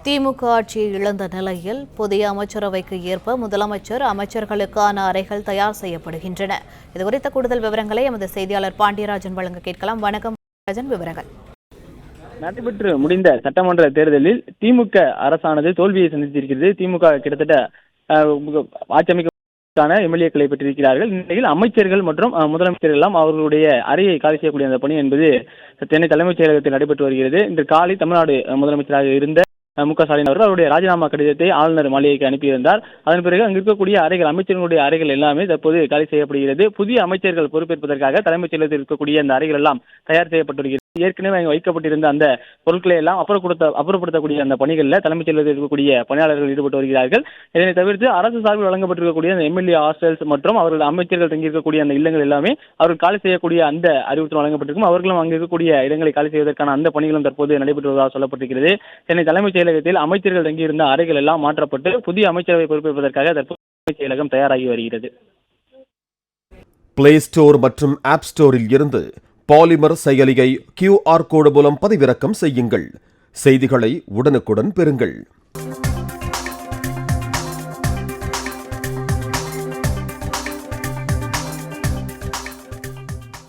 திமுக ஆட்சியை இழந்த நிலையில் புதிய அமைச்சரவைக்கு ஏற்ப முதலமைச்சர் அமைச்சர்களுக்கான அறைகள் தயார் செய்யப்படுகின்றன. இதுகுறித்த கூடுதல் விவரங்களை எமது செய்தியாளர் பாண்டியராஜன் வழங்க கேட்கலாம். வணக்கம் ராஜன், விவரங்கள். நடைபெற்று முடிந்த சட்டமன்ற தேர்தலில் திமுக அரசானது தோல்வியை சந்தித்திருக்கிறது. திமுக கிட்டத்தட்ட ஆட்சி அமைக்கான எம்எல்ஏக்களை பெற்றிருக்கிறார்கள். இந்நிலையில் அமைச்சர்கள் மற்றும் முதலமைச்சர்கள் எல்லாம் அவர்களுடைய அறையை காலி செய்யக்கூடிய அந்த பணி என்பது சென்னை தலைமைச் செயலகத்தில் நடைபெற்று வருகிறது. இன்று காலை தமிழ்நாடு முதலமைச்சராக இருந்த மு.க. ஸ்டாலின் அவர்கள் அவருடைய ராஜினாமா கடிதத்தை ஆளுநர் மாளிகைக்கு அனுப்பியிருந்தார். அதன் பிறகு அங்கு இருக்கக்கூடிய அறைகள், அமைச்சர்களுடைய அறைகள் எல்லாமே தற்போது காலி செய்யப்படுகிறது. புதிய அமைச்சர்கள் பொறுப்பேற்பதற்காக தலைமைச் செயலகத்தில் இருக்கக்கூடிய அந்த அறைகள் எல்லாம் தயார் செய்யப்பட்டிருக்கிறது. ஏற்கனவே அங்கு வைக்கப்பட்டிருந்த அந்த பொருட்களை எல்லாம் அப்புறப்படுத்தக்கூடிய அந்த பணிகளில் தலைமைச் செயலகத்தில் இருக்கக்கூடிய பணியாளர்கள் ஈடுபட்டு வருகிறார்கள். இதனை தவிர்த்து அரசு சார்பில் வழங்கப்பட்டிருக்கக்கூடிய அந்த எம்எல்ஏ ஹாஸ்டல்ஸ் மற்றும் அவர்கள் அமைச்சர்கள் தங்கியிருக்கக்கூடிய அந்த இல்லங்கள் எல்லாமே அவர்கள் காலி செய்யக்கூடிய அந்த அறிவுறுத்தல் வழங்கப்பட்டிருக்கும். அவர்களும் அங்கு இருக்கக்கூடிய இடங்களை காலி செய்வதற்கான அந்த பணிகளும் தற்போது நடைபெற்று வருவதாக சொல்லப்பட்டிருக்கிறது. சென்னை தலைமைச் செயலகத்தில் அமைச்சர்கள் தங்கியிருந்த அறைகள் எல்லாம் மாற்றப்பட்டு புதிய அமைச்சரவை பொறுப்பேற்பதற்காக தற்போது தலைமைச் செயலகம் தயாராகி வருகிறது. பிளே ஸ்டோர் மற்றும் ஆப் ஸ்டோரில் இருந்து பாலிமர் செயலியை QR கோடு மூலம் பதிவிறக்கம் செய்யுங்கள். செய்திகளை உடனுக்குடன் பெறுங்கள்.